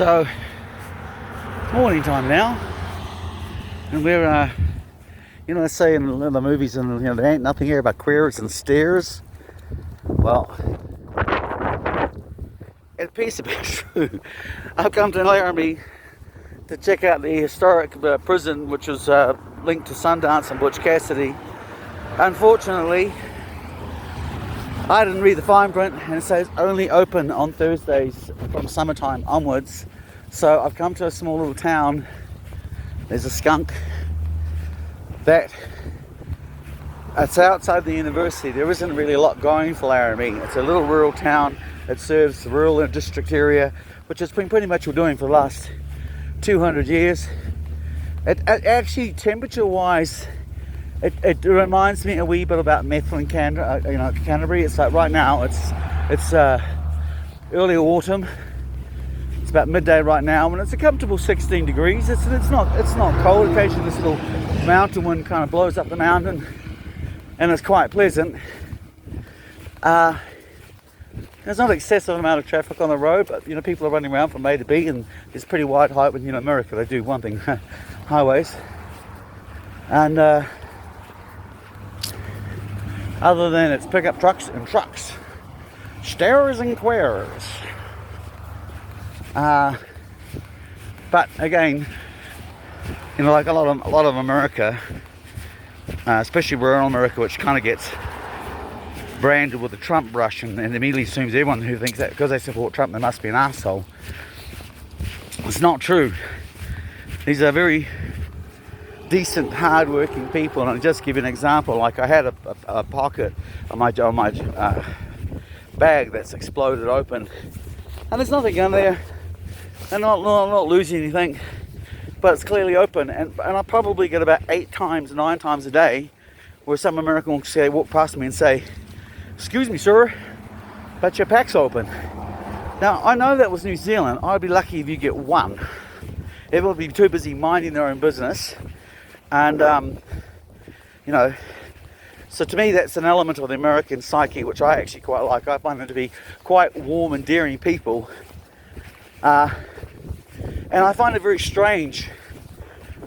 So, it's morning time now, and we're, they say in the movies, and there ain't nothing here but queers and stairs. Well, it appears to be true. I've come to Laramie to check out the historic prison, which was linked to Sundance and Butch Cassidy. Unfortunately, I didn't read the fine print, and it says only open on Thursdays from summertime onwards. So I've come to a small little town. There's a skunk that it's outside the university. There isn't really a lot going for Laramie. It's a little rural town that serves the rural district area, which has been pretty much we're doing for the last 200 years. It actually, temperature-wise, it reminds me a wee bit about Methven, Canterbury. It's like right now, it's early autumn. It's about midday right now, and it's a comfortable 16 degrees. It's not cold. Occasionally, this little mountain wind kind of blows up the mountain, and it's quite pleasant. There's not an excessive amount of traffic on the road, but people are running around from A to B, and it's pretty wide height. When America, they do one thing, highways, and other than it's pickup trucks and trucks, stairs and queers. But again, like a lot of America, especially rural America, which kind of gets branded with the Trump brush, and immediately assumes everyone who thinks that because they support Trump, they must be an asshole. It's not true. These are very decent, hard-working people, and I'll just give you an example. Like I had a pocket on my bag that's exploded open, and there's nothing in there. I'm not losing anything, but it's clearly open, and I probably get about 9 times a day where some American will walk past me and say, "Excuse me, sir, but your pack's open." Now, I know that was New Zealand. I'd be lucky if you get one. Everyone would be too busy minding their own business. And, so to me, that's an element of the American psyche, which I actually quite like. I find them to be quite warm, endearing people. And I find it very strange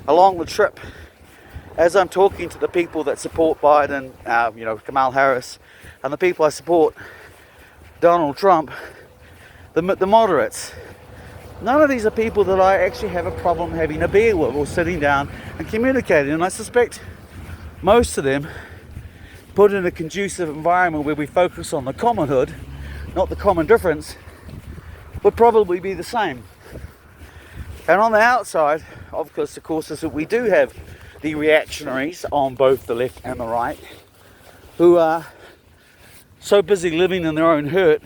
along the trip, as I'm talking to the people that support Biden, Kamala Harris, and the people I support, Donald Trump, the moderates. None of these are people that I actually have a problem having a beer with or sitting down and communicating. And I suspect most of them, put in a conducive environment where we focus on the commonhood, not the common difference, would probably be the same. And on the outside, of course, is that we do have the reactionaries on both the left and the right, who are so busy living in their own hurt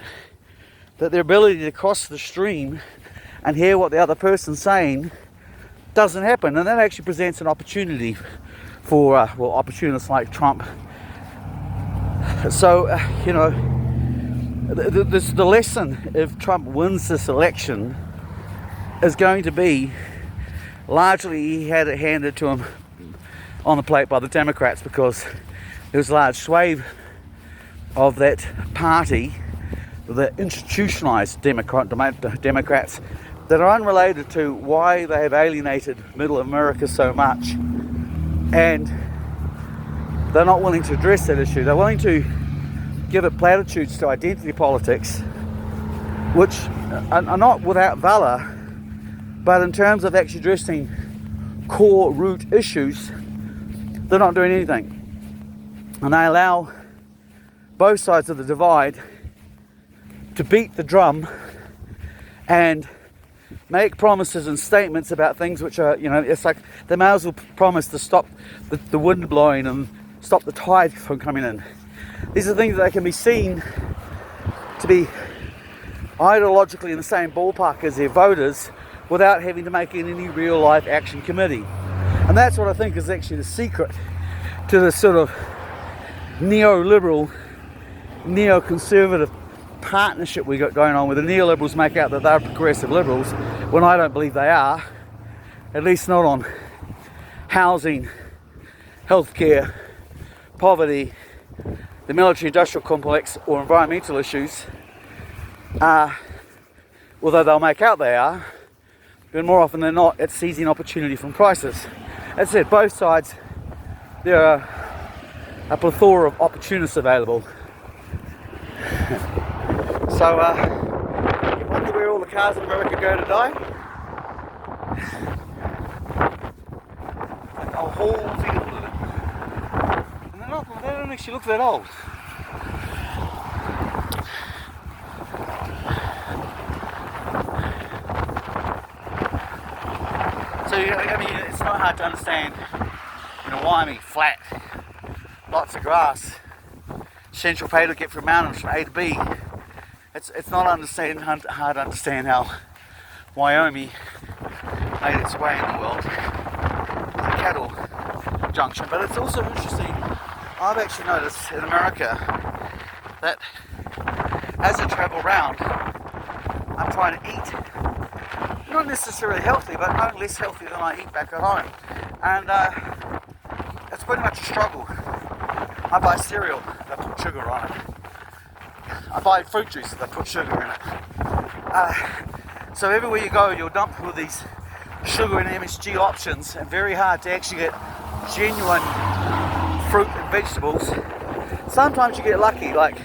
that their ability to cross the stream and hear what the other person's saying doesn't happen. And that actually presents an opportunity for opportunists like Trump. So the lesson, if Trump wins this election, is going to be largely he had it handed to him on the plate by the Democrats, because there was a large swathe of that party, the institutionalized Democrats, that are unrelated to why they have alienated middle America so much, and they're not willing to address that issue. They're willing to give it platitudes to identity politics, which are not without valor, but in terms of actually addressing core root issues, they're not doing anything. And they allow both sides of the divide to beat the drum and make promises and statements about things which are, it's like they may as well promise to stop the wind blowing and stop the tide from coming in. These are things that can be seen to be ideologically in the same ballpark as their voters without having to make any real life action committee. And that's what I think is actually the secret to this sort of neoliberal, neoconservative partnership we got going on, where the neoliberals make out that they're progressive liberals when I don't believe they are, at least not on housing, healthcare, poverty, the military-industrial complex, or environmental issues, although they'll make out they are. but more often than not, it's seizing opportunity from crisis. As I said, both sides, there are a plethora of opportunists available. So, you wonder where all the cars in America go to die? A whole field of it. And they don't actually look that old. So, I mean, it's not hard to understand, Wyomy, flat, lots of grass, central pay to get from mountains from A to B. It's not hard to understand how Wyomy made its way in the world as a cattle junction. But it's also interesting, I've actually noticed in America that as I travel around, I'm trying to eat not necessarily healthy, but no less healthy than I eat back at home. And it's pretty much a struggle. I buy cereal that put sugar on it. I buy fruit juice that put sugar in it. So everywhere you go, you're dumped with these sugar and MSG options, and very hard to actually get genuine fruit and vegetables. Sometimes you get lucky, like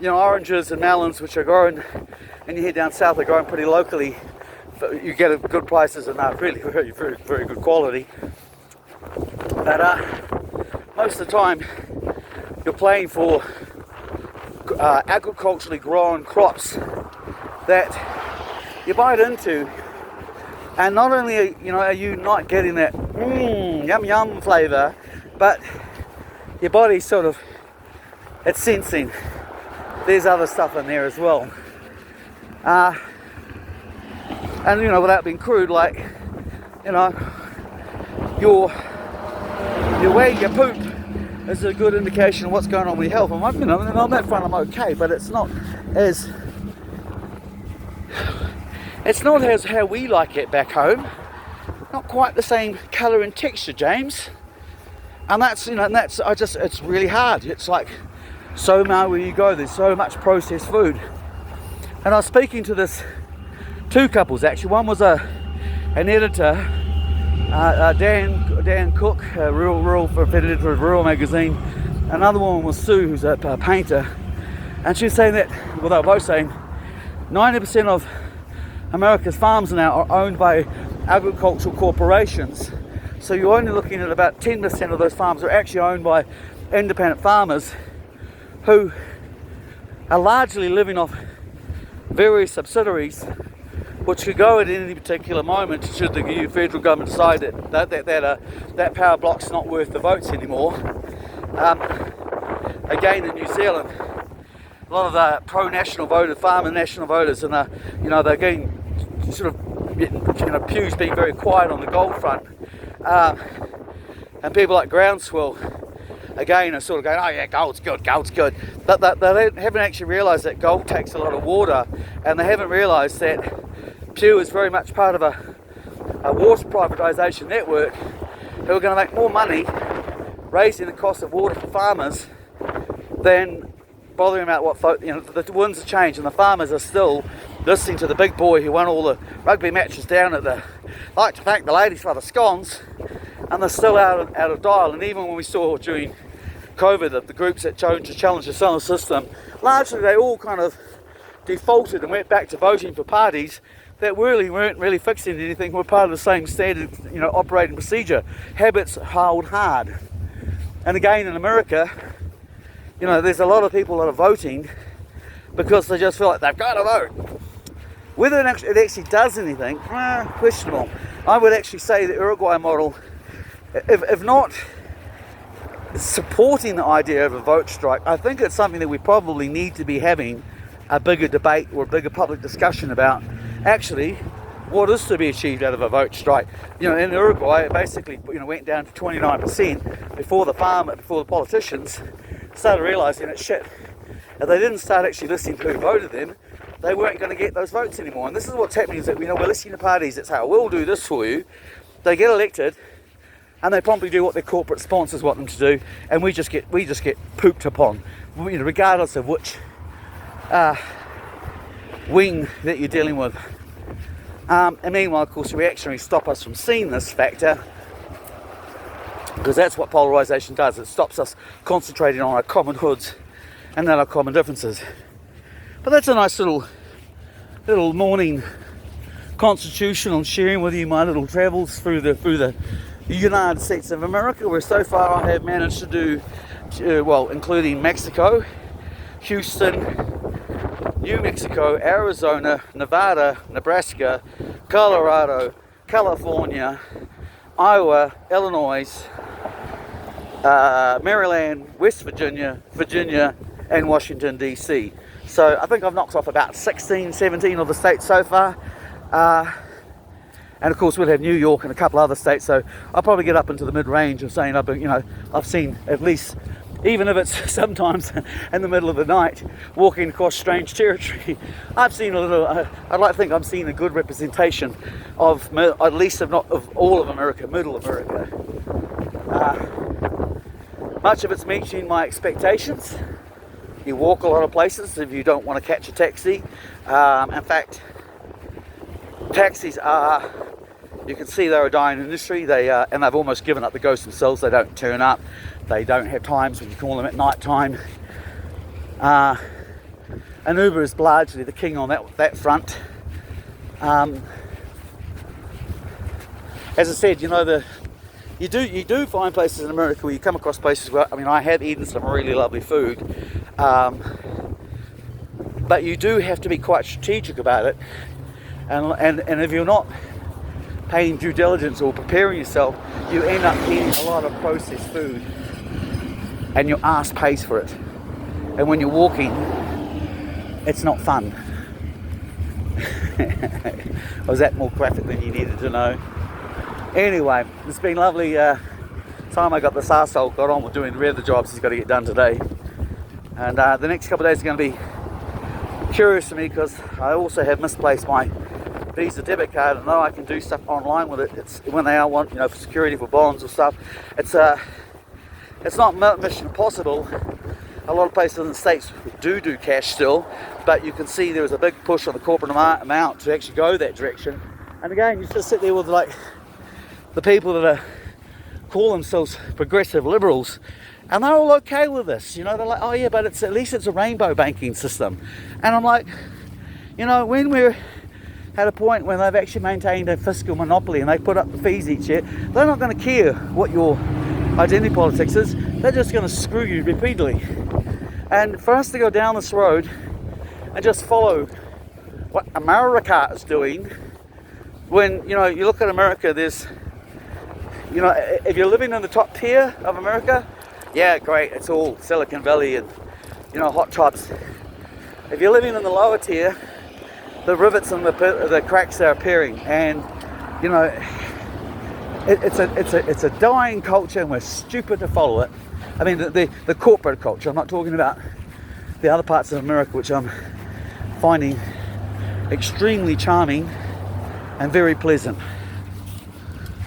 oranges and melons, which are grown, and you head down south, they're grown pretty locally. You get good prices and really very, very, very good quality. But most of the time, you're paying for agriculturally grown crops that you bite into, and not only are you not getting that yum yum flavour, but your body's sort of, it's sensing there's other stuff in there as well. And without being crude, like your way you poop is a good indication of what's going on with your health. And on that front I'm okay, but it's not as how we like it back home. Not quite the same colour and texture, James. And it's really hard. It's like so now where you go, there's so much processed food. And I was speaking to two couples actually. One was an editor, Dan Cook, rural editor of Rural magazine. Another woman was Sue, who's a painter, and she was saying that, well, they were both saying 90% of America's farms now are owned by agricultural corporations. So you're only looking at about 10% of those farms are actually owned by independent farmers who are largely living off various subsidiaries, which could go at any particular moment should the federal government decide that power block's not worth the votes anymore. Again, in New Zealand, a lot of the pro-national voted farmer national voters, and they're getting sort of Pew's being very quiet on the gold front, and people like Groundswell again are sort of going, oh yeah, gold's good, but they haven't actually realised that gold takes a lot of water, and they haven't realised that Pew is very much part of a water privatisation network who are going to make more money raising the cost of water for farmers than bothering about what the winds have changed, and the farmers are still listening to the big boy who won all the rugby matches down at I'd like to thank the ladies for the scones, and they're still out of dial. And even when we saw during COVID that the groups that chose to challenge the solar system, largely they all kind of defaulted and went back to voting for parties that really weren't really fixing anything, were part of the same standard operating procedure. Habits hold hard. And again, in America, there's a lot of people that are voting because they just feel like they've got to vote. Whether it actually does anything, questionable. I would actually say the Uruguay model, if not supporting the idea of a vote strike, I think it's something that we probably need to be having a bigger debate or a bigger public discussion about. Actually, what is to be achieved out of a vote strike? In Uruguay, it basically went down to 29% before the politicians started realising that shit. If they didn't start actually listening to who voted them, they weren't going to get those votes anymore. And this is what's happening: is that we're listening to parties that say, "We'll do this for you." They get elected, and they promptly do what their corporate sponsors want them to do, and we just get pooped upon, regardless of which wing that you're dealing with. And meanwhile, of course, reactionaries stop us from seeing this factor, because that's what polarisation does. It stops us concentrating on our common hoods and then our common differences. But that's a nice little morning constitutional sharing with you my little travels through the United States of America, where so far I have managed to do, well, including Mexico, Houston, New Mexico, Arizona, Nevada, Nebraska, Colorado, California, Iowa, Illinois, Maryland, West Virginia, and Washington DC. So I think I've knocked off about 16, 17 of the states so far. And of course we'll have New York and a couple other states, so I'll probably get up into the mid-range of saying I've seen at least, even if it's sometimes in the middle of the night, walking across strange territory, I've seen a little, I'd like to think I'm seeing a good representation of, at least if not of all of America, middle America. Much of it's meeting my expectations. You walk a lot of places if you don't want to catch a taxi. In fact, taxis are, you can see they're a dying industry. And they've almost given up the ghost themselves. They don't turn up. They don't have times when you call them at night time. And Uber is largely the king on that front. As I said, you do find places in America where you come across places where, I have eaten some really lovely food, but you do have to be quite strategic about it, and if you're not paying due diligence or preparing yourself, you end up eating a lot of processed food, and your ass pays for it. And when you're walking, it's not fun. Was that more graphic than you needed to know? Anyway, it's been lovely time I got this arsehole got on with doing the other jobs he's got to get done today. And the next couple of days are going to be curious to me, because I also have misplaced my Visa debit card, and though I can do stuff online with it, it's when they want, for security for bonds or stuff, it's not mission impossible. A lot of places in the States do cash still, but you can see there was a big push on the corporate amount to actually go that direction. And again, you just sit there with the people that call themselves progressive liberals, and they're all okay with this. They're like, oh yeah, but at least it's a rainbow banking system. And I'm like, when we're at a point when they've actually maintained a fiscal monopoly and they put up the fees each year, they're not going to care what your identity politics is. They're just going to screw you repeatedly. And for us to go down this road and just follow what America is doing, when you look at America, there's if you're living in the top tier of America, yeah, great, it's all Silicon Valley and hot tubs. If you're living in the lower tier, the rivets and the cracks are appearing, and it's a dying culture, and we're stupid to follow it. The corporate culture. I'm not talking about the other parts of America, which I'm finding extremely charming and very pleasant.